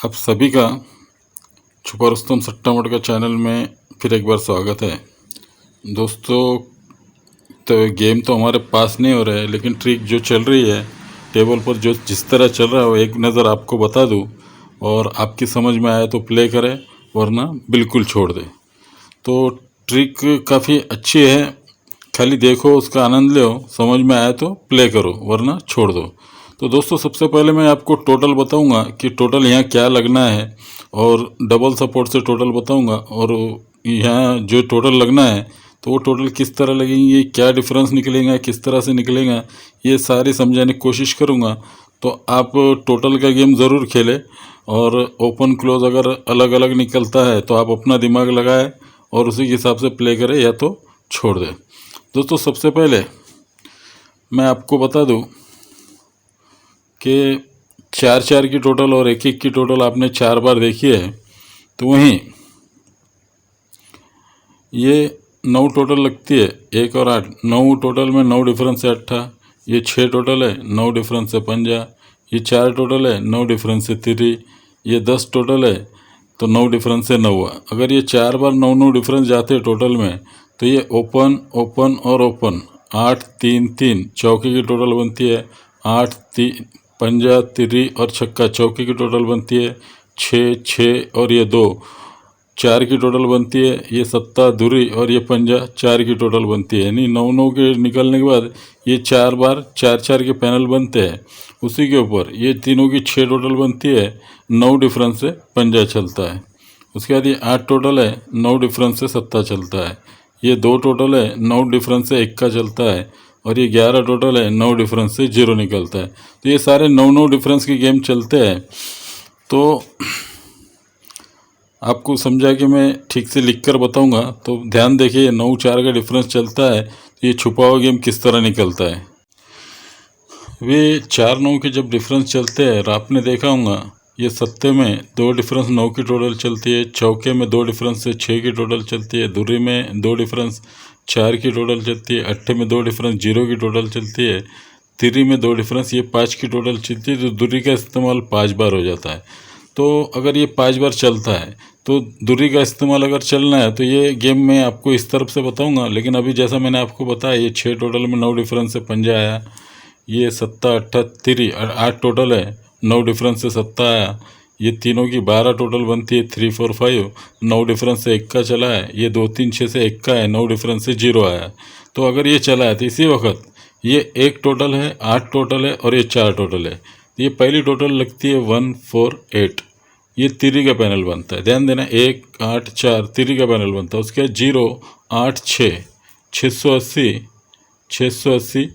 आप सभी का छुपा रुस्तम सट्टा मटका चैनल में फिर एक बार स्वागत है। दोस्तों, तो गेम तो हमारे पास नहीं हो रहा है, लेकिन ट्रिक जो चल रही है टेबल पर, जो जिस तरह चल रहा है वो एक नज़र आपको बता दूं, और आपकी समझ में आए तो प्ले करें, वरना बिल्कुल छोड़ दें। तो ट्रिक काफ़ी अच्छी है, खाली देखो, उसका आनंद लो, समझ में आए तो प्ले करो, वरना छोड़ दो। तो दोस्तों, सबसे पहले मैं आपको टोटल बताऊंगा कि टोटल यहाँ क्या लगना है, और डबल सपोर्ट से टोटल बताऊंगा, और यहाँ जो टोटल लगना है तो वो टोटल किस तरह लगेंगे, क्या डिफरेंस निकलेगा, किस तरह से निकलेगा, ये सारी समझाने की कोशिश करूँगा। तो आप टोटल का गेम ज़रूर खेलें, और ओपन क्लोज अगर अलग अलग निकलता है तो आप अपना दिमाग लगाएं और उसी के हिसाब से प्ले करें, या तो छोड़ दें। दोस्तों, सबसे पहले मैं आपको बता दूं कि 4-4 की टोटल और 1-1 की टोटल आपने 4 बार देखी है, तो वहीं ये 9 टोटल लगती है, 1 और 8, 9 टोटल में 9 डिफरेंस से 8, ये 6 टोटल है, 9 डिफरेंस से 5, ये 4 टोटल है, 9 डिफरेंस से 3, ये 10 टोटल है तो 9 डिफरेंस से 9। अगर ये 4 बार 9-9 डिफरेंस जाते हैं टोटल में, तो ये ओपन ओपन और ओपन 8-3-3 चौके की टोटल बनती है, 8-3 पंजा तिरी और छक्का चौके की टोटल बनती है, 6-6 और ये 2 4 की टोटल बनती है, ये सत्ता धुरी और ये पंजा 4 की टोटल बनती है। यानी 9-9 के निकलने के बाद ये 4 बार 4-4 के पैनल बनते हैं। उसी के ऊपर ये तीनों की 6 टोटल बनती है, 9 डिफरेंस से पंजा चलता है। उसके बाद ये 8 टोटल है, 9 डिफरेंस से सत्ता चलता है। ये 2 टोटल है, 9 डिफरेंस से इक्का चलता है, और ये 11 टोटल है, 9 डिफरेंस से 0 निकलता है। तो ये सारे 9-9 डिफरेंस के गेम चलते हैं। तो आपको समझा कि मैं ठीक से लिख कर बताऊँगा, तो ध्यान देखिए, 9-4 का डिफरेंस चलता है तो ये छुपा हुआ गेम किस तरह निकलता है। वे 4-9 के जब डिफरेंस चलते हैं, और आपने देखा होगा ये सत्ते में 2 डिफरेंस 9 की टोटल चलती है, चौके में 2 डिफरेंस से 6 की टोटल चलती है, धुरी में 2 डिफरेंस 4 की टोटल चलती है, अट्ठे में 2 डिफरेंस 0 की टोटल चलती है, तिरी में 2 डिफरेंस ये 5 की टोटल चलती है। तो धुरी का इस्तेमाल 5 बार हो जाता है। तो अगर ये 5 बार चलता है तो धुरी का इस्तेमाल अगर चलना है, तो ये गेम मैं आपको इस तरफ से बताऊंगा। लेकिन अभी जैसा मैंने आपको बताया, ये 6 टोटल में 9 डिफरेंस से पंजा आया, ये सत्ता अट्ठा तिरी 8 टोटल है, 9 डिफरेंस से सत्ता आया, ये तीनों की 12 टोटल बनती है, 3 4 5, 9 डिफरेंस से इक्का चला है, ये 2 3 6 से इक्का है, 9 डिफरेंस से 0 आया। तो अगर ये चला है तो इसी वक्त ये 1 टोटल है, 8 टोटल है, और ये 4 टोटल है। ये पहली टोटल लगती है 1 4 8, ये तिरी का पैनल बनता है। ध्यान देना, 1 8 4 तिरी का पैनल बनता है। उसके बाद 0 8 6 680 680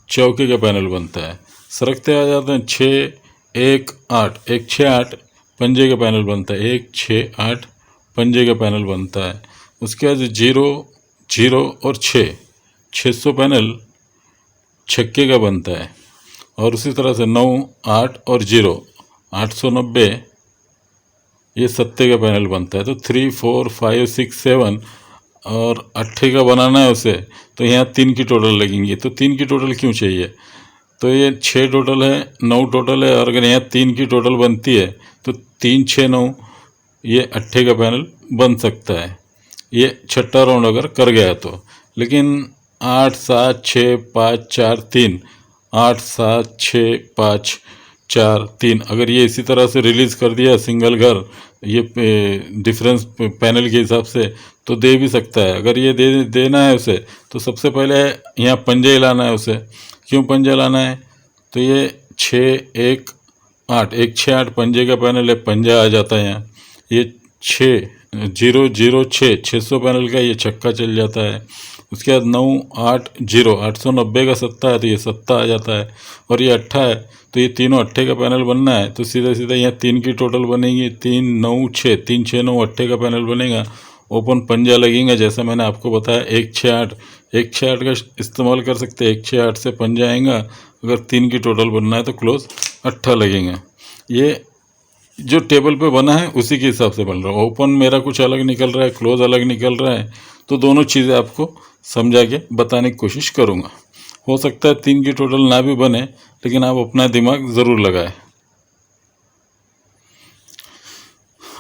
चौके का पैनल बनता है। सरकते आ जाते हैं 6 1 8 1 6 8 पंजे का पैनल बनता है, 1 6 8 पंजे का पैनल बनता है। उसके बाद 0 0 और 6 600 पैनल छक्के का बनता है। और उसी तरह से 9 8 और 0 890 ये सत्ते का पैनल बनता है। तो 3 4 5 6 7 और अट्ठे का बनाना है उसे, तो यहाँ 3 की टोटल लगेंगी। तो 3 की टोटल क्यों चाहिए? तो ये 6 टोटल है, 9 टोटल है, और अगर यहाँ 3 की टोटल बनती है तो 3 6 9 ये अट्ठे का पैनल बन सकता है, ये छठा राउंड अगर कर गया तो। लेकिन 8 7 6 5 4 3 8 7 6 5 4 3 अगर ये इसी तरह से रिलीज़ कर दिया सिंगल घर, ये डिफरेंस पैनल के हिसाब से, तो दे भी सकता है। अगर ये देना है उसे, तो सबसे पहले यहाँ पंजे लाना है उसे। क्यों पंजा लाना है? तो ये 6 1 8 1 6 8 पंजे का पैनल है, पंजा आ जाता है यहाँ। ये 6 0 0 6 600 पैनल का ये छक्का चल जाता है। उसके बाद 9 8 0 890 का सत्ता है, तो ये सत्ता आ जाता है। और ये अट्ठा है, तो ये तीनों अट्ठे का पैनल बनना है, तो सीधा सीधा यहाँ 3 की टोटल बनेगी, 3 9 6 3 6 9 अट्ठे का पैनल बनेगा। ओपन पंजा लगेगा, जैसा मैंने आपको बताया 1 6 8 1 6 8 का इस्तेमाल कर सकते हैं। 1 6 8 से पंजा आएगा, अगर 3 की टोटल बनना है तो क्लोज अट्ठा लगेगा। ये जो टेबल पे बना है उसी के हिसाब से बन रहा है। ओपन मेरा कुछ अलग निकल रहा है, क्लोज अलग निकल रहा है, तो दोनों चीज़ें आपको समझा के बताने की कोशिश करूँगा। हो सकता है 3 की टोटल ना भी बने, लेकिन आप अपना दिमाग ज़रूर लगाएं।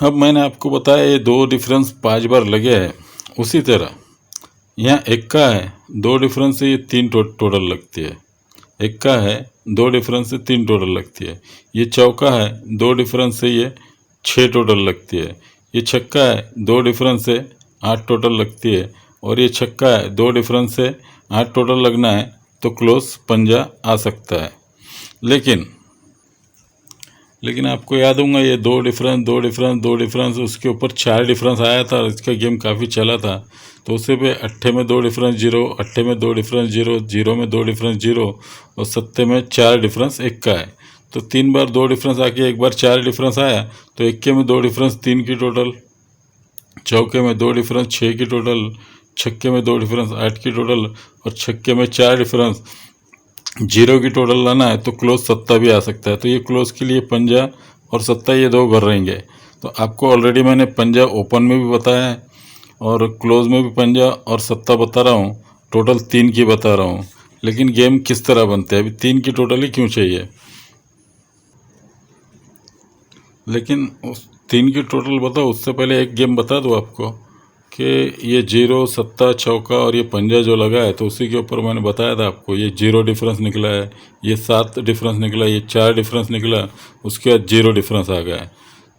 अब मैंने आपको बताया ये दो डिफरेंस 5 बार लगे हैं, उसी तरह यहाँ एक्का है, दो डिफरेंस से ये 3 टोटल लगती है। एक्का है, दो डिफरेंस से 3 टोटल लगती है। ये चौका है, दो डिफरेंस से ये 6 टोटल लगती है। ये छक्का है, दो डिफरेंस से 8 टोटल लगती है। और ये छक्का है, दो डिफरेंस से 8 टोटल लगना है तो क्लोज पंजा आ सकता है। लेकिन आपको याद होगा ये दो डिफरेंस उसके ऊपर 4 डिफरेंस आया था। इसका गेम काफ़ी चला था, तो उसे पे अट्ठे में 2 डिफरेंस 0, अट्ठे में 2 डिफरेंस 0, 0 में 2 डिफरेंस 0 और सत्ते में 4 डिफरेंस एक्का है। तो 3 बार 2 डिफरेंस आके एक बार 4 डिफरेंस आया, तो एक्के में 2 डिफरेंस 3 की टोटल, चौके में 2 डिफरेंस 6 की टोटल, छक्के में 2 डिफरेंस 8 की टोटल और छक्के में 4 डिफरेंस 0 की टोटल लाना है तो क्लोज सत्ता भी आ सकता है। तो ये क्लोज के लिए पंजा और सत्ता ये दो घर रहेंगे। तो आपको ऑलरेडी मैंने पंजा ओपन में भी बताया है और क्लोज में भी पंजा और सत्ता बता रहा हूँ, टोटल 3 की बता रहा हूँ। लेकिन गेम किस तरह बनते हैं, अभी 3 की टोटल ही क्यों चाहिए, लेकिन उस 3 की टोटल बताओ उससे पहले एक गेम बता दूँ आपको कि ये 0 सत्ता चौका और ये पंजा जो लगा है तो उसी के ऊपर मैंने बताया था आपको, ये 0 डिफरेंस निकला है, ये 7 डिफरेंस निकला, ये 4 डिफरेंस निकला, उसके बाद 0 डिफरेंस आ गया है।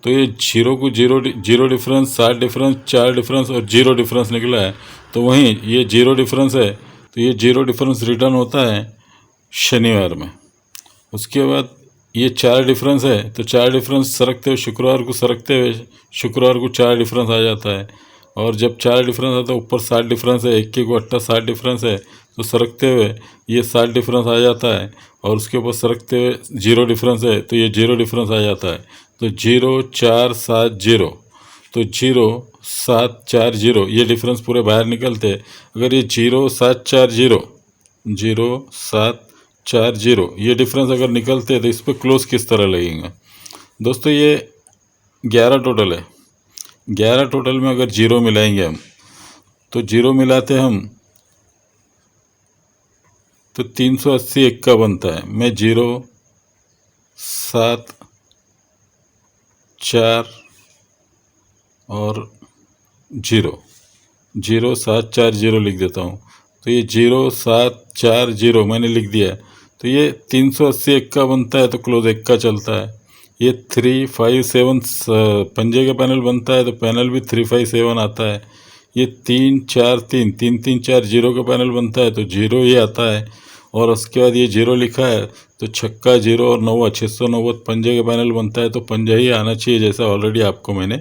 तो ये 0 को 0 डिफरेंस, 7 डिफरेंस, 4 डिफरेंस और 0 डिफरेंस निकला है। तो वहीं ये 0 डिफरेंस है, तो ये 0 डिफरेंस रिटर्न होता है शनिवार में। उसके बाद ये 4 डिफरेंस है, तो 4 डिफरेंस सरकते हुए शुक्रवार को, सरकते हुए शुक्रवार को 4 डिफरेंस आ जाता है। और जब 4 डिफरेंस आता है, ऊपर 7 डिफरेंस है, इक्के को अट्ठा 7 डिफरेंस है, तो सरकते हुए ये 7 डिफरेंस आ जाता है। और उसके ऊपर सरकते हुए 0 डिफरेंस है, तो ये 0 डिफरेंस आ जाता है। तो 0 4 7 0, तो 0 7 4 0 ये डिफरेंस पूरे बाहर निकलते हैं। अगर ये 0 7 4 0, 0 7 4 0 ये डिफरेंस अगर निकलते हैं तो इस पर क्लोज किस तरह लगेगा। दोस्तों ये 11 टोटल है, 11 टोटल में अगर 0 मिलाएंगे हम, तो 0 मिलाते हम तो 380 एक्का बनता है। मैं 0 7 4 और 0, 0 7 4 0 लिख देता हूँ। तो ये 0 7 4 0 मैंने लिख दिया। तो ये 380 एक्का बनता है, तो क्लोज एक्का चलता है। ये 3 5 7 पंजे का पैनल बनता है, तो पैनल भी 3 5 7 आता है। ये 3 4 3 3 3 4 0 का पैनल बनता है, तो 0 ही आता है। और उसके बाद ये 0 लिखा है, तो छक्का 0 और नौवा 690 पंजे का पैनल बनता है, तो पंजा ही आना चाहिए, जैसा ऑलरेडी आपको मैंने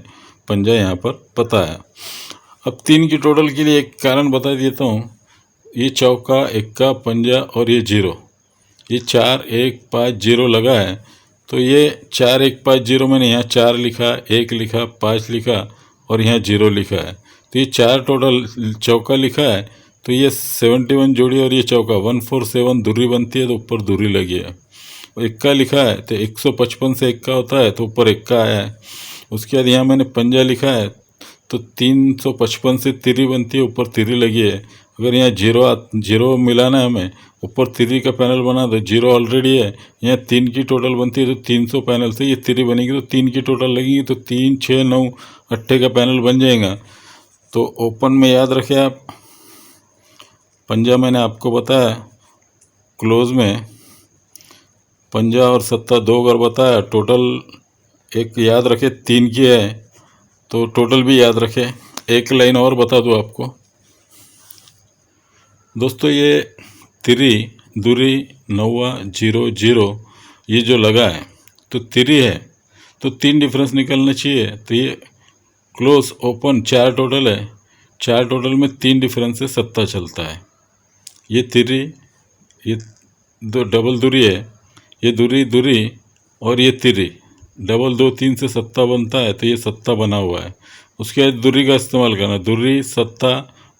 पंजा यहाँ पर बताया। अब 3 की टोटल के लिए एक कारण बता देता हूँ। ये चौका, एक्का, पंजा और ये 0, ये 4 1 5 0 लगा है। तो ये 4 1 5 0 मैंने यहाँ 4 लिखा, 1 लिखा, 5 लिखा और यहाँ 0 लिखा है। तो ये 4 टोटल चौका लिखा है, तो ये 71 जोड़ी और ये चौका 147 दूरी बनती है, तो ऊपर दूरी लगी है। और एक्का लिखा है, तो 155 से एक्का होता है, तो ऊपर एक्का आया है। उसके बाद यहाँ मैंने पंजा लिखा है, तो 355 से तिरी बनती है, ऊपर तिरी लगी है। अगर यहाँ 0 मिलाना है हमें, ऊपर तिरी का पैनल बना, तो 0 ऑलरेडी है, यहाँ 3 की टोटल बनती है, तो 300 पैनल से ये तिरी बनेगी, तो 3 की टोटल लगेगी, तो 3 6 9 अट्ठे का पैनल बन जाएगा। तो ओपन में याद रखें आप, पंजा मैंने आपको बताया, क्लोज में पंजा और सत्ता 2 अगर बताया, टोटल एक याद रखे 3 की है, तो टोटल भी याद रखें। एक लाइन और बता दूँ आपको दोस्तों, ये तिरी दूरी नौवा 0 0 ये जो लगा है, तो तिरी है, तो 3 डिफरेंस निकलना चाहिए। तो ये क्लोज ओपन 4 टोटल है, 4 टोटल में 3 डिफरेंस से सत्ता चलता है। ये तिरी, ये दो डबल दूरी है, ये दूरी और ये तिरी, डबल 2 3 से सत्ता बनता है, तो ये सत्ता बना हुआ है। उसके बाद दूरी का इस्तेमाल करना, दूरी सत्ता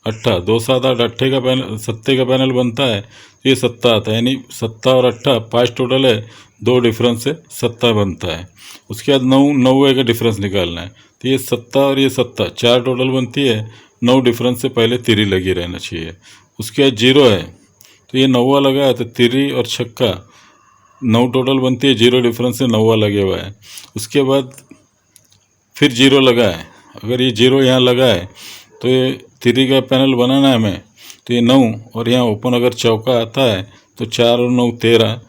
अट्ठा 2 7 8 अट्ठे का पैनल, सत्ते का पैनल बनता है, तो ये सत्ता आता है। यानी सत्ता और अट्ठा 5 टोटल है, 2 डिफरेंस से सत्ता बनता है। उसके बाद 9 9 का डिफरेंस निकालना है, तो ये सत्ता और ये सत्ता 4 टोटल बनती है, 9 डिफरेंस से पहले तिरी लगी रहना चाहिए। उसके बाद 0 है, तो ये नौवा लगा है, तो तिरी और छक्का 9 टोटल बनती है, 0 डिफरेंस से नौवा लगे हुआ है। उसके बाद फिर जीरो लगा है। अगर ये जीरो यहाँ लगा है तो ये 3 का पैनल बनाना है हमें, तो ये 9 और यहाँ ओपन अगर चौका आता है तो 4 और 9 13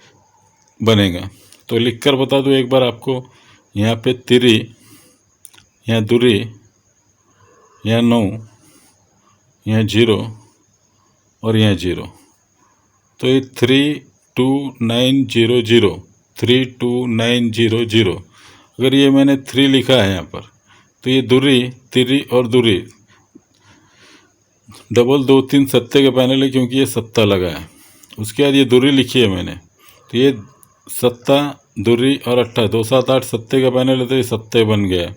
बनेगा। तो लिख कर बता दूँ एक बार आपको, यहाँ पे 3, यहाँ दूरी, यहाँ 9, यहाँ 0 और यहाँ 0। तो ये 32900, 32900। अगर ये मैंने 3 लिखा है यहाँ पर, तो ये दूरी, तिरी और दूरी, डबल 2 3 सत्ते का पैनल है क्योंकि ये सत्ता लगा है। उसके बाद ये दूरी लिखी है मैंने, तो ये सत्ता, दूरी और अट्ठा, 2 7 8 सत्ते का पैनल है तो ये सत्ते बन गया।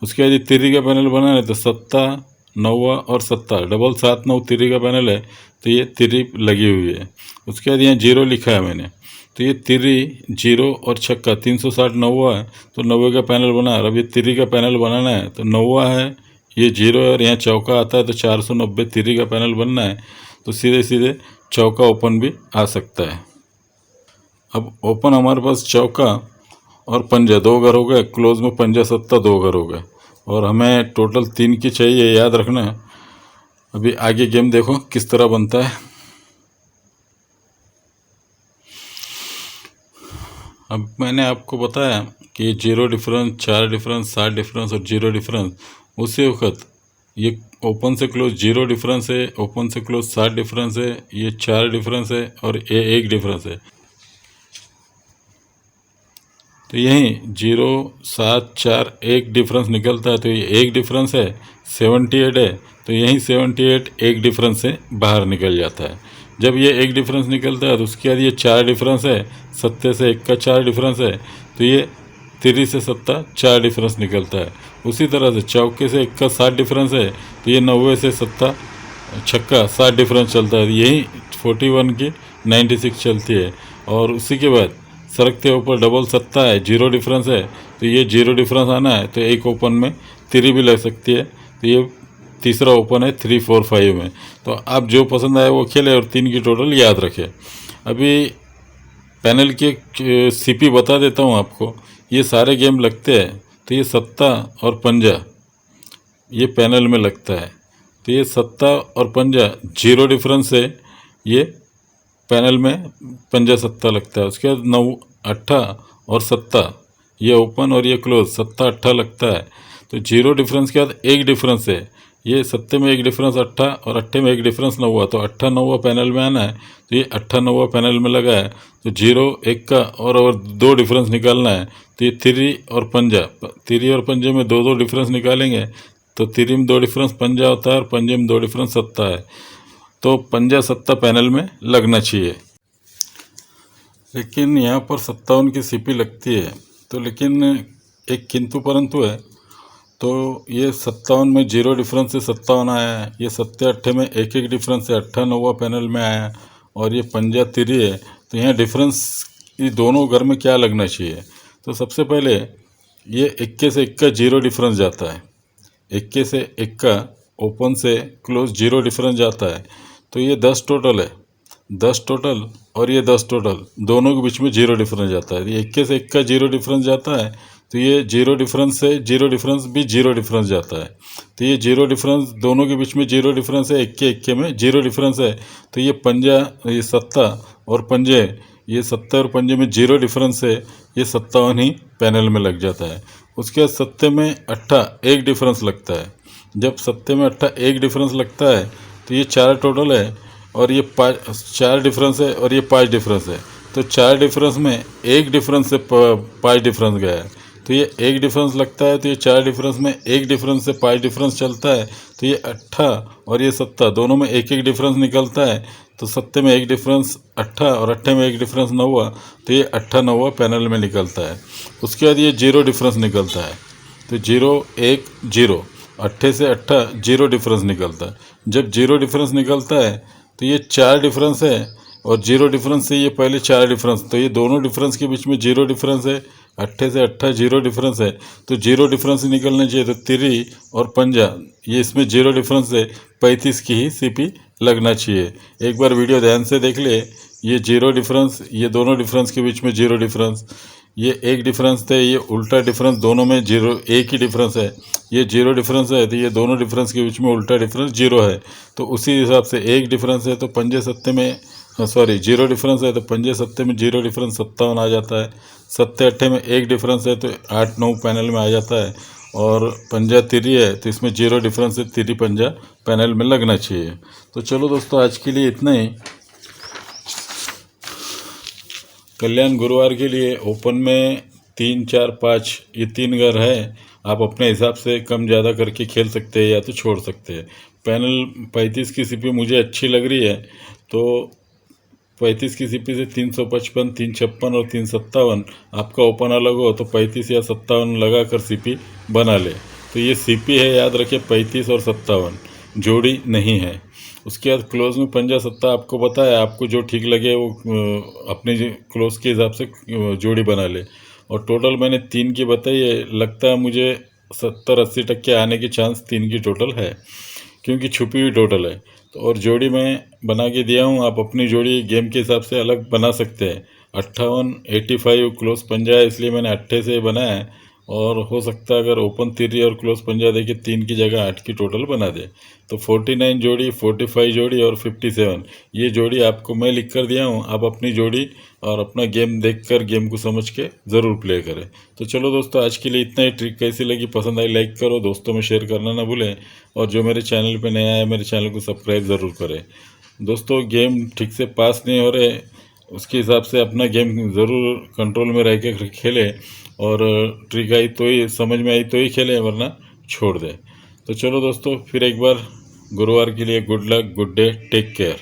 उसके बाद ये तिरी का पैनल बना है तो सत्ता, नौवा और सत्ता, डबल 7 9 तिरी का पैनल है तो ये तिरी लगी हुई है। उसके बाद यहाँ 0 लिखा है मैंने, तो ये तिरी, 0 और छक्का, 360 नौवा है तो 90 का पैनल बना। अब ये तिरी का पैनल बनाना है तो नौवा है, ये 0 है और यहाँ चौका आता है तो 490 तिरी का पैनल बनना है। तो सीधे सीधे चौका ओपन भी आ सकता है। अब ओपन हमारे पास चौका और पंजा 2 घर हो गए, क्लोज में पंजा सत्ता 2 घर हो गए और हमें टोटल 3 की चाहिए, याद रखना है। अभी आगे गेम देखो किस तरह बनता है। अब मैंने आपको बताया कि 0 डिफरेंस, 4 डिफरेंस, 7 डिफरेंस और 0 डिफरेंस, उसी वक्त ये ओपन से क्लोज 0 डिफरेंस है, ओपन से क्लोज 7 डिफरेंस है, ये 4 डिफरेंस है और ये 1 डिफरेंस है। तो यहीं 0 7 4 1 डिफरेंस निकलता है, तो ये 1 डिफरेंस है, 78 है, तो यहीं 78 1 डिफरेंस से बाहर निकल जाता है। जब ये 1 डिफरेंस निकलता है तो उसके बाद ये 4 डिफरेंस है, सत्ते से 1 का 4 डिफरेंस है, तो ये 3 से सत्ता 4 डिफरेंस निकलता है। उसी तरह से चौके से 1 का 7 डिफरेंस है, तो ये 90 से सत्ता छक्का 7 डिफरेंस चलता है, यही 41 की 96 चलती है। और उसी के बाद सड़क के ऊपर डबल सत्ता है, 0 डिफरेंस है, तो ये 0 डिफरेंस आना है तो एक ओपन में 3 भी लग सकती है, तो ये तीसरा ओपन है 3 4 5 में। तो आप जो पसंद आए वो खेले और 3 की टोटल याद रखें। अभी पैनल की सीपी बता देता हूँ आपको। ये सारे गेम लगते हैं तो ये सत्ता और पंजा ये पैनल में लगता है, तो ये सत्ता और पंजा 0 डिफरेंस से ये पैनल में पंजा सत्ता लगता है। उसके बाद 9 अट्ठा और सत्ता ये ओपन और ये क्लोज, सत्ता अट्ठा लगता है। तो 0 डिफरेंस के बाद 1 डिफरेंस है, ये सत्ते में 1 डिफरेंस अट्ठा और अट्ठे में 1 डिफरेंस 9, तो अट्ठा 9 पैनल में आना है, तो ये अट्ठा 9 पैनल में लगा है। तो 0 1 का और 2 डिफरेंस निकालना है, तो ये 3 और पंजा, 3 और पंजे में 2 2 डिफरेंस निकालेंगे, तो 3 में 2 डिफरेंस पंजा होता है और पंजे में 2 डिफरेंस सत्ता है। तो पंजा सत्ता पैनल में लगना चाहिए। लेकिन यहाँ पर 57 की सीपी लगती है, तो लेकिन एक किंतु परंतु है। तो ये 57 में 0 डिफरेंस से 57 आया है, ये सत्ते अट्ठे में 1 1 डिफरेंस से अट्ठा 9 पैनल में आया है और ये पंजा तिरी है। तो यहाँ डिफरेंस ये दोनों घर में क्या लगना चाहिए? तो सबसे पहले ये 21 से 1 का 0 डिफरेंस जाता है, 21 से 1 का ओपन से क्लोज 0 डिफरेंस जाता है, तो ये 10 टोटल है, 10 टोटल और ये 10 टोटल, दोनों के बीच में 0 डिफरेंस जाता है। ये 21 से 1 का 0 डिफरेंस जाता है, तो ये 0 डिफरेंस से 0 डिफरेंस भी 0 डिफरेंस जाता है। तो ये 0 डिफरेंस दोनों के बीच में 0 डिफरेंस है, 1 के में 0 डिफरेंस है। तो ये पंजा, ये सत्ता और पंजे, ये सत्ता और पंजे में 0 डिफरेंस है, ये 57 ही पैनल में लग जाता है। उसके बाद सत्ते में अट्ठा 1 डिफरेंस लगता है। जब सत्ते में अट्ठा 1 डिफरेंस लगता है तो ये 4 टोटल है और ये 4 डिफरेंस है और ये 5 डिफरेंस है। तो 4 डिफरेंस में 1 डिफरेंस से 5 डिफरेंस गया है, तो ये 1 डिफरेंस लगता है, तो ये 4 डिफरेंस में 1 डिफरेंस से 5 डिफरेंस चलता है, तो ये अट्ठा और ये सत्ता दोनों में 1 1 डिफरेंस निकलता है। तो सत्ते में 1 डिफरेंस अट्ठा और अट्ठे में 1 डिफरेंस 9, तो ये अट्ठा 9 पैनल में निकलता है। उसके बाद ये 0 डिफरेंस निकलता है, तो 0 1 0, अट्ठे से अट्ठा 0 डिफरेंस निकलता है। जब 0 डिफरेंस निकलता है तो ये 4 डिफरेंस है और 0 डिफरेंस से ये पहले 4 डिफरेंस, तो ये दोनों डिफरेंस के बीच में 0 डिफरेंस है, अट्ठे से अट्ठा 0 डिफरेंस है, तो 0 डिफरेंस निकलना चाहिए। तो तिरी और पंजा ये इसमें 0 डिफरेंस है, 35 की ही सीपी लगना चाहिए। एक बार वीडियो ध्यान से देख ले, ये 0 डिफरेंस, ये दोनों डिफरेंस के बीच में 0 डिफरेंस, ये एक डिफरेंस थे, ये उल्टा डिफरेंस, दोनों में जीरो, एक ही डिफरेंस है। ये जीरो डिफरेंस है तो ये दोनों डिफरेंस के बीच में उल्टा डिफरेंस जीरो है। तो उसी हिसाब से एक डिफरेंस है तो पंजे सत्ते में, सॉरी जीरो डिफरेंस है तो पंजे सत्ते में जीरो डिफरेंस 57 आ जाता है। सत्ते अट्ठे में एक डिफरेंस है तो 8 9 पैनल में आ जाता है। और पंजा तिरी है तो इसमें जीरो डिफरेंस है, तिरी पंजा पैनल में लगना चाहिए। तो चलो दोस्तों, आज के लिए इतना ही। कल्याण गुरुवार के लिए ओपन में 3 4 5 ये 3 घर है। आप अपने हिसाब से कम ज़्यादा करके खेल सकते हैं या तो छोड़ सकते हैं। पैनल 35 की सीपी मुझे अच्छी लग रही है, तो 35 की सीपी से 355, 356 और 357 आपका ओपन अलग हो तो 35 या 57 लगा कर सीपी बना ले। तो ये सीपी है, याद रखें, 35 और 57 जोड़ी नहीं है। उसके बाद क्लोज में पंजा सत्ता आपको बताया, आपको जो ठीक लगे वो अपने क्लोज के हिसाब से जोड़ी बना ले। और टोटल मैंने 3 की बताई है, लगता है मुझे 70 80% आने के चांस 3 की टोटल है, क्योंकि छुपी हुई टोटल है। तो और जोड़ी मैं बना के दिया हूँ, आप अपनी जोड़ी गेम के हिसाब से अलग बना सकते हैं। 58 85 क्लोज पंजा है, इसलिए मैंने 8 से बनाया है। और हो सकता है अगर ओपन तिरी और क्लोज पंजा देके 3 की जगह 8 की टोटल बना दे। तो 49 जोड़ी, 45 जोड़ी और 57 ये जोड़ी आपको मैं लिख कर दिया हूँ। आप अपनी जोड़ी और अपना गेम देखकर गेम को समझ के ज़रूर प्ले करें। तो चलो दोस्तों, आज के लिए इतना ही। ट्रिक कैसी लगी, पसंद आई, लाइक करो, दोस्तों में शेयर करना ना भूलें। और जो मेरे चैनल पे नया है, मेरे चैनल को सब्सक्राइब ज़रूर करें। दोस्तों, गेम ठीक से पास नहीं हो रहे, उसके हिसाब से अपना गेम ज़रूर कंट्रोल में रह के खेलें। और ट्रिक आई तो ही समझ में आई तो ही खेलें, वरना छोड़ दें। तो चलो दोस्तों, फिर एक बार गुरुवार के लिए good luck, good day, take care.